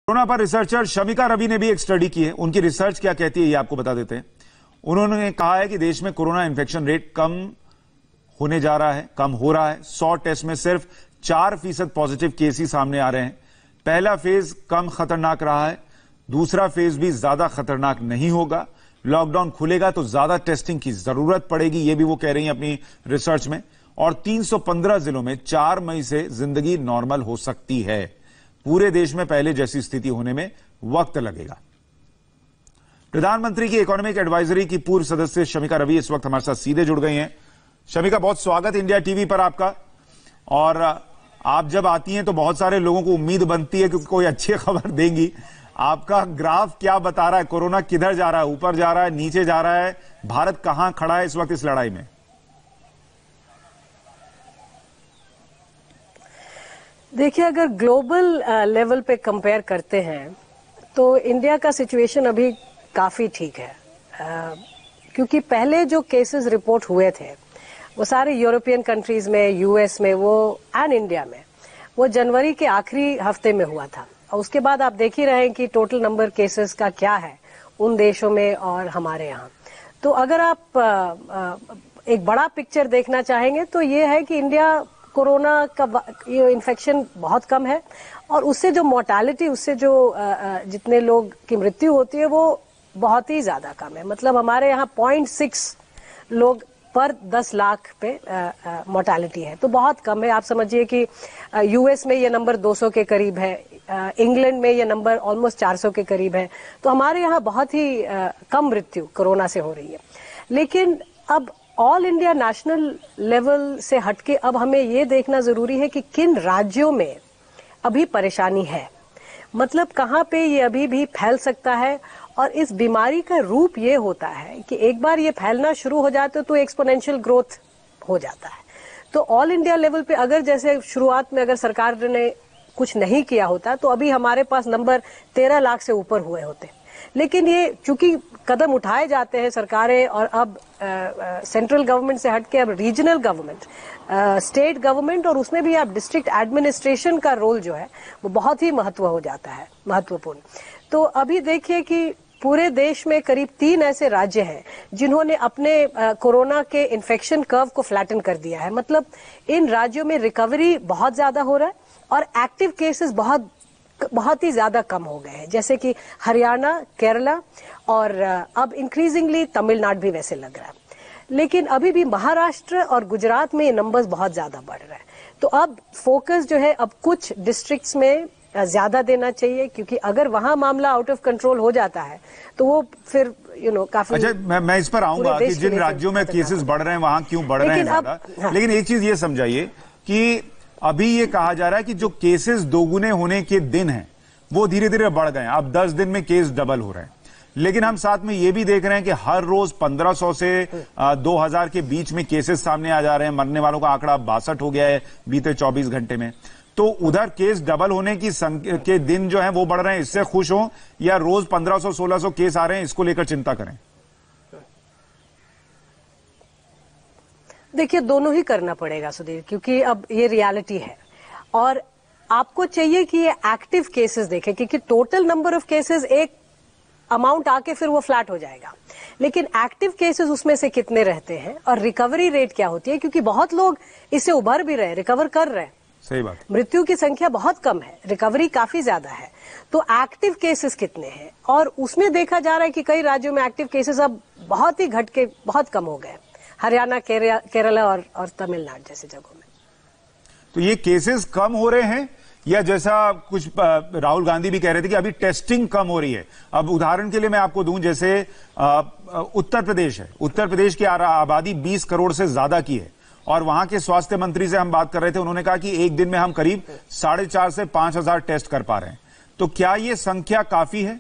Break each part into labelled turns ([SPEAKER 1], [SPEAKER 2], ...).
[SPEAKER 1] Corona पर researcher Shamika Ravi ने भी एक स्टडी की है। उनकी रिसर्च क्या कहती है ये आपको बता देते हैं। उन्होंने कहा है कि देश में कोरोना इन्फेक्शन रेट कम होने जा रहा है, कम हो रहा है। 100 टेस्ट में सिर्फ 4% पॉजिटिव केस ही सामने आ रहे हैं। पहला फेज कम खतरनाक रहा है, दूसरा फेज भी ज्यादा खतरनाक नहीं होगा। लॉकडाउन खुलेगा तो ज्यादा टेस्टिंग की जरूरत पड़ेगी, ये भी वो कह रही हैं अपनी रिसर्च में। और 315 जिलों में 4 मई से जिंदगी नॉर्मल हो सकती है। पूरे देश में पहले जैसी स्थिति होने में वक्त लगेगा। प्रधानमंत्री की इकोनॉमिक एडवाइजरी की पूर्व सदस्य शमिका रवि इस वक्त हमारे साथ सीधे जुड़ गई हैं। शमिका, बहुत स्वागत इंडिया टीवी पर आपका। और आप जब आती हैं तो बहुत सारे लोगों को उम्मीद बनती है कि कोई अच्छी खबर देंगी। आपका ग्राफ क्या बता रहा है? कोरोना किधर जा रहा है? ऊपर जा रहा है, नीचे जा रहा है? भारत कहां खड़ा है इस वक्त इस लड़ाई में?
[SPEAKER 2] देखिए, अगर ग्लोबल लेवल पे कंपेयर करते हैं तो इंडिया का सिचुएशन अभी काफ़ी ठीक है, क्योंकि पहले जो केसेस रिपोर्ट हुए थे वो सारे यूरोपियन कंट्रीज में, यूएस में, वो एंड इंडिया में वो जनवरी के आखिरी हफ्ते में हुआ था। और उसके बाद आप देख ही रहे हैं कि टोटल नंबर केसेस का क्या है उन देशों में और हमारे यहाँ। तो अगर आप एक बड़ा पिक्चर देखना चाहेंगे तो ये है कि इंडिया कोरोना का ये इन्फेक्शन बहुत कम है और उससे जो मोर्टालिटी, उससे जो जितने लोग की मृत्यु होती है वो बहुत ही ज़्यादा कम है। मतलब हमारे यहाँ 0.6 लोग पर 10 लाख पे मोर्टालिटी है, तो बहुत कम है। आप समझिए कि यूएस में ये नंबर 200 के करीब है, इंग्लैंड में ये नंबर ऑलमोस्ट 400 के करीब है। तो हमारे यहाँ बहुत ही कम मृत्यु कोरोना से हो रही है। लेकिन अब ऑल इंडिया नेशनल लेवल से हटके अब हमें ये देखना जरूरी है कि किन राज्यों में अभी परेशानी है, मतलब कहाँ पे ये अभी भी फैल सकता है। और इस बीमारी का रूप ये होता है कि एक बार ये फैलना शुरू हो जाता है तो एक्सपोनेंशियल ग्रोथ हो जाता है। तो ऑल इंडिया लेवल पे अगर जैसे शुरुआत में अगर सरकार ने कुछ नहीं किया होता तो अभी हमारे पास नंबर 13 लाख से ऊपर हुए होते। लेकिन ये चूंकि कदम उठाए जाते हैं सरकारें और अब सेंट्रल गवर्नमेंट से हटके अब रीजनल गवर्नमेंट, स्टेट गवर्नमेंट और उसमें भी अब डिस्ट्रिक्ट एडमिनिस्ट्रेशन का रोल जो है वो बहुत ही महत्व हो जाता है, महत्वपूर्ण। तो अभी देखिए कि पूरे देश में करीब 3 ऐसे राज्य हैं जिन्होंने अपने कोरोना के इन्फेक्शन कर्व को फ्लैटन कर दिया है। मतलब इन राज्यों में रिकवरी बहुत ज्यादा हो रहा है और एक्टिव केसेस बहुत ही ज्यादा कम हो गए हैं, जैसे कि हरियाणा, केरला और अब इंक्रीजिंगली तमिलनाडु भी वैसे लग रहा है। लेकिन अभी भी महाराष्ट्र और गुजरात में ये नंबर्स बहुत ज्यादा बढ़ रहे हैं। तो अब फोकस जो है अब कुछ डिस्ट्रिक्ट्स में ज्यादा देना चाहिए, क्योंकि अगर वहां मामला आउट ऑफ कंट्रोल हो जाता है तो वो फिर काफी।
[SPEAKER 1] अच्छा, मैं इस पर आऊंगा कि जिन राज्यों में केसेस बढ़ रहे हैं वहां क्यों बढ़ रहे हैं ज्यादा। लेकिन एक चीज ये समझाइए कि अभी ये कहा जा रहा है कि जो केसेस दोगुने होने के दिन हैं वो धीरे धीरे बढ़ गए हैं। अब 10 दिन में केस डबल हो रहे हैं। लेकिन हम साथ में ये भी देख रहे हैं कि हर रोज 1500 से 2000 के बीच में केसेस सामने आ जा रहे हैं। मरने वालों का आंकड़ा 62 हो गया है बीते 24 घंटे में। तो उधर केस डबल होने की के दिन जो है वो बढ़ रहे हैं, इससे खुश हो या रोज 1500-1600 केस आ रहे हैं इसको लेकर चिंता करें?
[SPEAKER 2] देखिए, दोनों ही करना पड़ेगा सुधीर, क्योंकि अब ये रियलिटी है और आपको चाहिए कि ये एक्टिव केसेस देखें, क्योंकि टोटल नंबर ऑफ केसेस एक अमाउंट आके फिर वो फ्लैट हो जाएगा। लेकिन एक्टिव केसेस उसमें से कितने रहते हैं और रिकवरी रेट क्या होती है, क्योंकि बहुत लोग इससे उभर भी रहे, रिकवर कर रहे हैं।
[SPEAKER 1] सही बात।
[SPEAKER 2] मृत्यु की संख्या बहुत कम है, रिकवरी काफी ज्यादा है। तो एक्टिव केसेस कितने हैं, और उसमें देखा जा रहा है कि कई राज्यों में एक्टिव केसेस अब बहुत ही घट के बहुत कम हो गए, हरियाणा, केरला और तमिलनाडु जैसी जगहों में।
[SPEAKER 1] तो ये केसेस कम हो रहे हैं या जैसा कुछ राहुल गांधी भी कह रहे थे कि अभी टेस्टिंग कम हो रही है? अब उदाहरण के लिए मैं आपको दूं, जैसे उत्तर प्रदेश है। उत्तर प्रदेश की आबादी 20 करोड़ से ज्यादा की है और वहां के स्वास्थ्य मंत्री से हम बात कर रहे थे। उन्होंने कहा कि एक दिन में हम करीब 4,500 से 5,000 टेस्ट कर पा रहे हैं। तो क्या ये संख्या काफी है?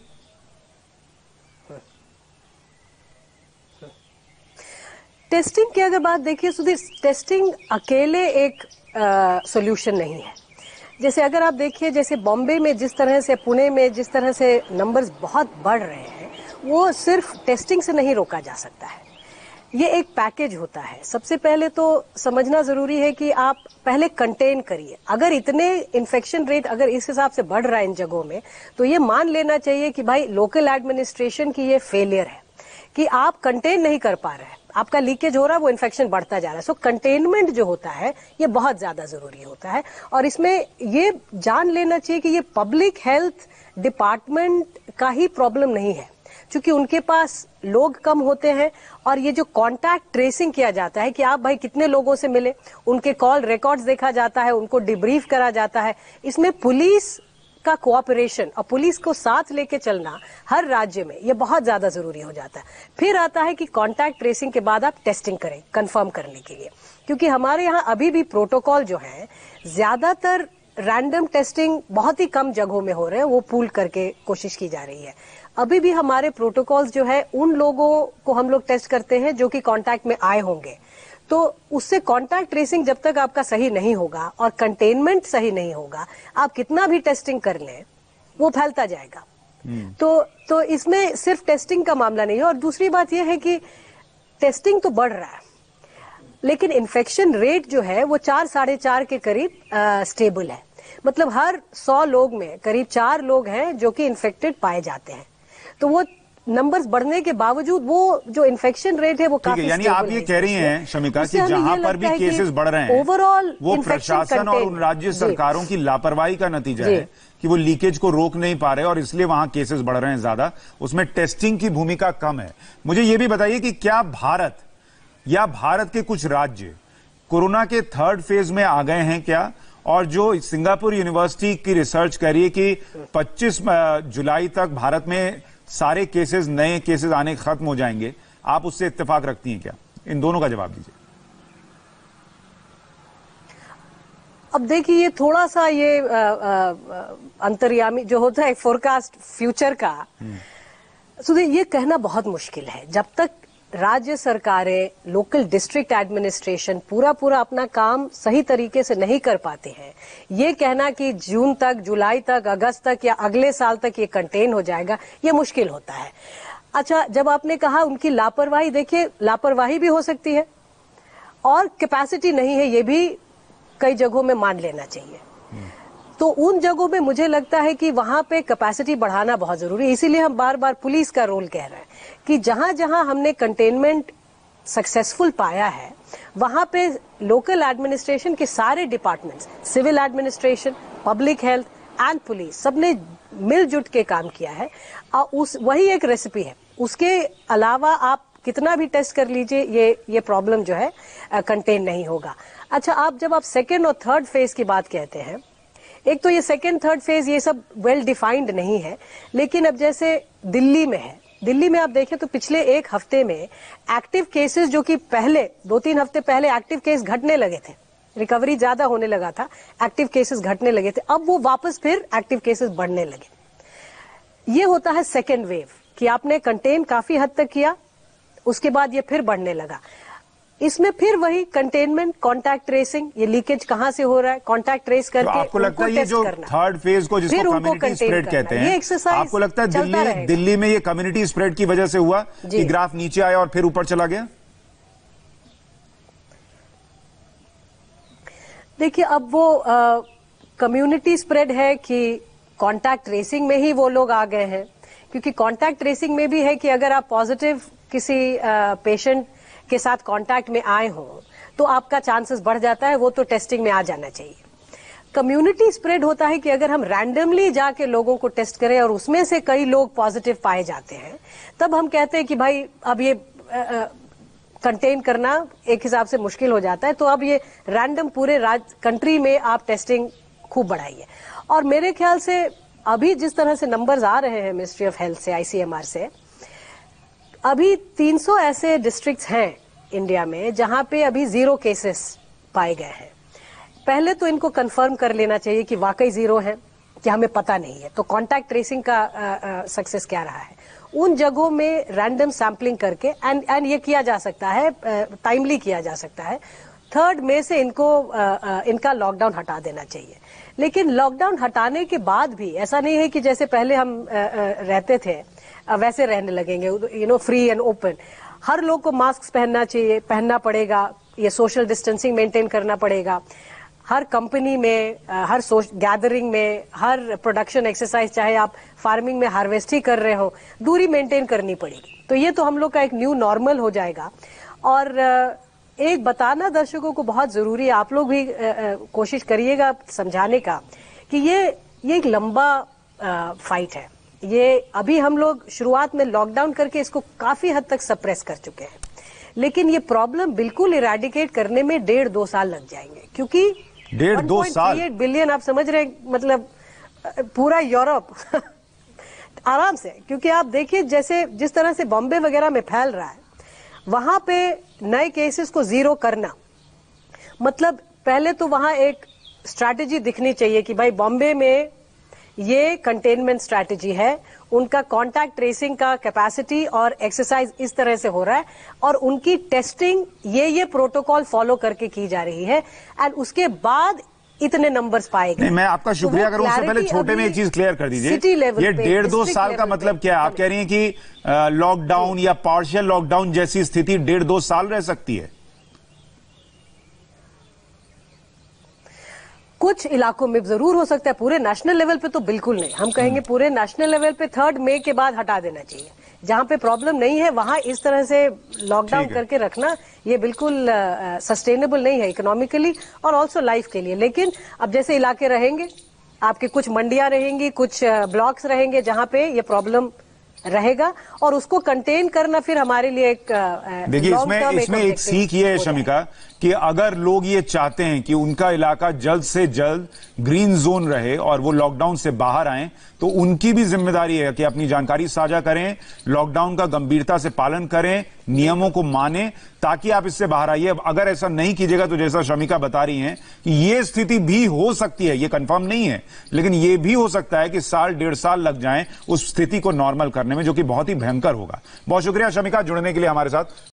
[SPEAKER 2] टेस्टिंग की अगर बात देखिए सुधीर, टेस्टिंग अकेले एक सॉल्यूशन नहीं है। जैसे अगर आप देखिए, जैसे बॉम्बे में जिस तरह से, पुणे में जिस तरह से नंबर्स बहुत बढ़ रहे हैं, वो सिर्फ टेस्टिंग से नहीं रोका जा सकता है। ये एक पैकेज होता है। सबसे पहले तो समझना जरूरी है कि आप पहले कंटेन करिए। अगर इतने इन्फेक्शन रेट अगर इस हिसाब से बढ़ रहा है इन जगहों में, तो ये मान लेना चाहिए कि भाई लोकल एडमिनिस्ट्रेशन की ये फेलियर है कि आप कंटेन नहीं कर पा रहे हैं, आपका लीकेज हो रहा है, वो इन्फेक्शन बढ़ता जा रहा है। सो कंटेनमेंट जो होता है ये बहुत ज्यादा जरूरी होता है, और इसमें ये जान लेना चाहिए कि ये पब्लिक हेल्थ डिपार्टमेंट का ही प्रॉब्लम नहीं है, क्योंकि उनके पास लोग कम होते हैं। और ये जो कांटेक्ट ट्रेसिंग किया जाता है कि आप भाई कितने लोगों से मिले, उनके कॉल रिकॉर्ड्स देखा जाता है, उनको डिब्रीफ करा जाता है। इसमें पुलिस का कोऑपरेशन और पुलिस को साथ लेके चलना हर राज्य में ये बहुत ज्यादा जरूरी हो जाता है। फिर आता है कि कांटेक्ट ट्रेसिंग के बाद आप टेस्टिंग करें कंफर्म करने के लिए, क्योंकि हमारे यहाँ अभी भी प्रोटोकॉल जो है ज्यादातर रैंडम टेस्टिंग बहुत ही कम जगहों में हो रहे हैं, वो पूल करके कोशिश की जा रही है। अभी भी हमारे प्रोटोकॉल्स जो है उन लोगों को हम लोग टेस्ट करते हैं जो कि कांटेक्ट में आए होंगे, तो उससे कांटेक्ट ट्रेसिंग जब तक आपका सही नहीं होगा और कंटेनमेंट सही नहीं होगा, आप कितना भी टेस्टिंग कर लें वो फैलता जाएगा। तो इसमें सिर्फ टेस्टिंग का मामला नहीं है। और दूसरी बात यह है कि टेस्टिंग तो बढ़ रहा है, लेकिन इन्फेक्शन रेट जो है वो 4-4.5 के करीब स्टेबल है। मतलब हर 100 लोग में करीब 4 लोग हैं जो कि इन्फेक्टेड पाए जाते हैं। तो वो नंबर्स बढ़ने के बावजूद वो जो इन्फेक्शन रेट है वो काफी
[SPEAKER 1] यानी आप ये कह रही हैं शमिका कि जहां पर भी केसेस बढ़ रहे हैं
[SPEAKER 2] ओवरऑल
[SPEAKER 1] वो प्रशासन और उन राज्य सरकारों की लापरवाही का नतीजा है कि वो लीकेज को रोक नहीं पा रहे और इसलिए वहां केसेस बढ़ रहे हैं ज्यादा, उसमें टेस्टिंग की भूमिका कम है। मुझे ये भी बताइए कि क्या भारत या भारत के कुछ राज्य कोरोना के 3rd फेज में आ गए हैं क्या? और जो सिंगापुर यूनिवर्सिटी की रिसर्च कह रही है कि 25 जुलाई तक भारत में सारे केसेस, नए केसेस आने खत्म हो जाएंगे, आप उससे इत्तेफाक रखती हैं क्या? इन दोनों का जवाब दीजिए।
[SPEAKER 2] अब देखिए ये थोड़ा सा ये अंतर्यामी जो होता है फोरकास्ट फ्यूचर का, सुधीर ये कहना बहुत मुश्किल है। जब तक राज्य सरकारें, लोकल डिस्ट्रिक्ट एडमिनिस्ट्रेशन पूरा अपना काम सही तरीके से नहीं कर पाते हैं, ये कहना कि जून तक, जुलाई तक, अगस्त तक या अगले साल तक ये कंटेन हो जाएगा, ये मुश्किल होता है। अच्छा, जब आपने कहा उनकी लापरवाही, देखिए लापरवाही भी हो सकती है और कैपेसिटी नहीं है, ये भी कई जगहों में मान लेना चाहिए। तो उन जगहों में मुझे लगता है कि वहां पे कैपेसिटी बढ़ाना बहुत जरूरी है। इसीलिए हम बार बार पुलिस का रोल कह रहे हैं कि जहां जहां हमने कंटेनमेंट सक्सेसफुल पाया है, वहां पे लोकल एडमिनिस्ट्रेशन के सारे departments, civil administration, public health and police, सबने मिलजुट के काम किया है। वही एक रेसिपी है। उसके अलावा आप कितना भी टेस्ट कर लीजिए, ये प्रॉब्लम जो है कंटेन नहीं होगा। अच्छा, जब आप 2nd और 3rd फेज की बात कहते हैं, एक तो ये 2nd, 3rd फेज ये सब वेल डिफाइंड नहीं है, लेकिन अब जैसे दिल्ली में है, दिल्ली में आप देखें तो पिछले 1 हफ्ते में एक्टिव केसेस जो कि पहले 2-3 हफ्ते पहले एक्टिव केस घटने लगे थे, रिकवरी ज्यादा होने लगा था, एक्टिव केसेस घटने लगे थे, अब वो वापस फिर एक्टिव केसेस बढ़ने लगे। ये होता है 2nd वेव कि आपने कंटेन काफी हद तक किया, उसके बाद ये फिर बढ़ने लगा। इसमें फिर वही कंटेनमेंट, कांटेक्ट ट्रेसिंग, ये लीकेज कहां से हो रहा है, कांटेक्ट ट्रेस करके
[SPEAKER 1] तो आपको लगता है ये जो 3rd फेज को जिसको कम्युनिटी स्प्रेड कहते हैं, आपको लगता है दिल्ली में ये कम्युनिटी स्प्रेड की वजह से हुआ कि ग्राफ नीचे आया और फिर ऊपर चला गया?
[SPEAKER 2] देखिए, अब वो कम्युनिटी स्प्रेड है कि कांटेक्ट ट्रेसिंग में ही वो लोग आ गए हैं, क्योंकि कांटेक्ट ट्रेसिंग में भी है कि अगर आप पॉजिटिव किसी पेशेंट के साथ कांटेक्ट में आए हो तो आपका चांसेस बढ़ जाता है, वो तो टेस्टिंग में आ जाना चाहिए। कम्युनिटी स्प्रेड होता है कि अगर हम रैंडमली जाके लोगों को टेस्ट करें और उसमें से कई लोग पॉजिटिव पाए जाते हैं, तब हम कहते हैं कि भाई अब ये कंटेन करना एक हिसाब से मुश्किल हो जाता है, तो अब ये रैंडम पूरे कंट्री में आप टेस्टिंग खूब बढ़ाइए। और मेरे ख्याल से अभी जिस तरह से नंबर्स आ रहे हैं मिनिस्ट्री ऑफ हेल्थ से, ICMR से, अभी 300 ऐसे डिस्ट्रिक्ट्स हैं इंडिया में जहां पे अभी 0 केसेस पाए गए हैं। पहले तो इनको कंफर्म कर लेना चाहिए कि वाकई 0 है, कि हमें पता नहीं है। तो कांटेक्ट ट्रेसिंग का सक्सेस क्या रहा है, उन जगहों में रैंडम सैंपलिंग करके एंड ये किया जा सकता है, टाइमली किया जा सकता है। 3rd मई से इनका लॉकडाउन हटा देना चाहिए। लेकिन लॉकडाउन हटाने के बाद भी ऐसा नहीं है कि जैसे पहले हम रहते थे वैसे रहने लगेंगे, फ्री एंड ओपन। हर लोग को मास्क पहनना पड़ेगा, ये सोशल डिस्टेंसिंग मेंटेन करना पड़ेगा। हर कंपनी में, हर गैदरिंग में, हर प्रोडक्शन एक्सरसाइज, चाहे आप फार्मिंग में हार्वेस्ट ही कर रहे हो, दूरी मेंटेन करनी पड़ेगी। तो ये तो हम लोग का एक न्यू नॉर्मल हो जाएगा। और एक बताना दर्शकों को बहुत जरूरी है, आप लोग भी कोशिश करिएगा समझाने का कि ये एक लंबा फाइट है। ये अभी हम लोग शुरुआत में लॉकडाउन करके इसको काफी हद तक सप्रेस कर चुके हैं, लेकिन ये प्रॉब्लम बिल्कुल इरेडिकेट करने में 1.5-2 साल लग जाएंगे, क्योंकि
[SPEAKER 1] 1.5-2 साल
[SPEAKER 2] 1.38 बिलियन, आप समझ रहे हैं, मतलब पूरा यूरोप आराम से। क्योंकि आप देखिए जैसे जिस तरह से बॉम्बे वगैरह में फैल रहा है, वहां पे नए केसेस को जीरो करना, मतलब पहले तो वहां एक स्ट्रैटेजी दिखनी चाहिए कि भाई बॉम्बे में ये कंटेनमेंट स्ट्रैटेजी है, उनका कांटेक्ट ट्रेसिंग का कैपेसिटी और एक्सरसाइज इस तरह से हो रहा है, और उनकी टेस्टिंग ये प्रोटोकॉल फॉलो करके की जा रही है, एंड उसके बाद इतने नंबर्स पाए गए।
[SPEAKER 1] मैं आपका शुक्रिया करूं, उससे पहले छोटे में एक चीज क्लियर कर दीजिए, ये 1.5-2 साल का मतलब क्या है? आप कह रही हैं कि लॉकडाउन या पार्शियल लॉकडाउन जैसी स्थिति 1.5-2 साल रह सकती है?
[SPEAKER 2] कुछ इलाकों में जरूर हो सकता है, पूरे नेशनल लेवल पे तो बिल्कुल नहीं। हम कहेंगे पूरे नेशनल लेवल पे 3 मई के बाद हटा देना चाहिए। जहां पे प्रॉब्लम नहीं है वहां इस तरह से लॉकडाउन करके रखना ये बिल्कुल सस्टेनेबल नहीं है इकोनॉमिकली और ऑल्सो लाइफ के लिए। लेकिन अब जैसे इलाके रहेंगे, आपके कुछ मंडियां रहेंगी, कुछ ब्लॉक्स रहेंगे जहां पे ये प्रॉब्लम रहेगा, और उसको कंटेन करना फिर हमारे लिए एक
[SPEAKER 1] देखिए इसमें एक सीख ये है शमिका कि अगर लोग ये चाहते हैं कि उनका इलाका जल्द से जल्द ग्रीन जोन रहे और वो लॉकडाउन से बाहर आए, तो उनकी भी जिम्मेदारी है कि अपनी जानकारी साझा करें, लॉकडाउन का गंभीरता से पालन करें, नियमों को माने, ताकि आप इससे बाहर आइए। अगर ऐसा नहीं कीजिएगा तो जैसा शमिका बता रही हैं कि ये स्थिति भी हो सकती है, ये कंफर्म नहीं है, लेकिन ये भी हो सकता है कि 1.5 साल लग जाएं उस स्थिति को नॉर्मल करने में, जो कि बहुत ही भयंकर होगा। बहुत शुक्रिया शमिका जुड़ने के लिए हमारे साथ।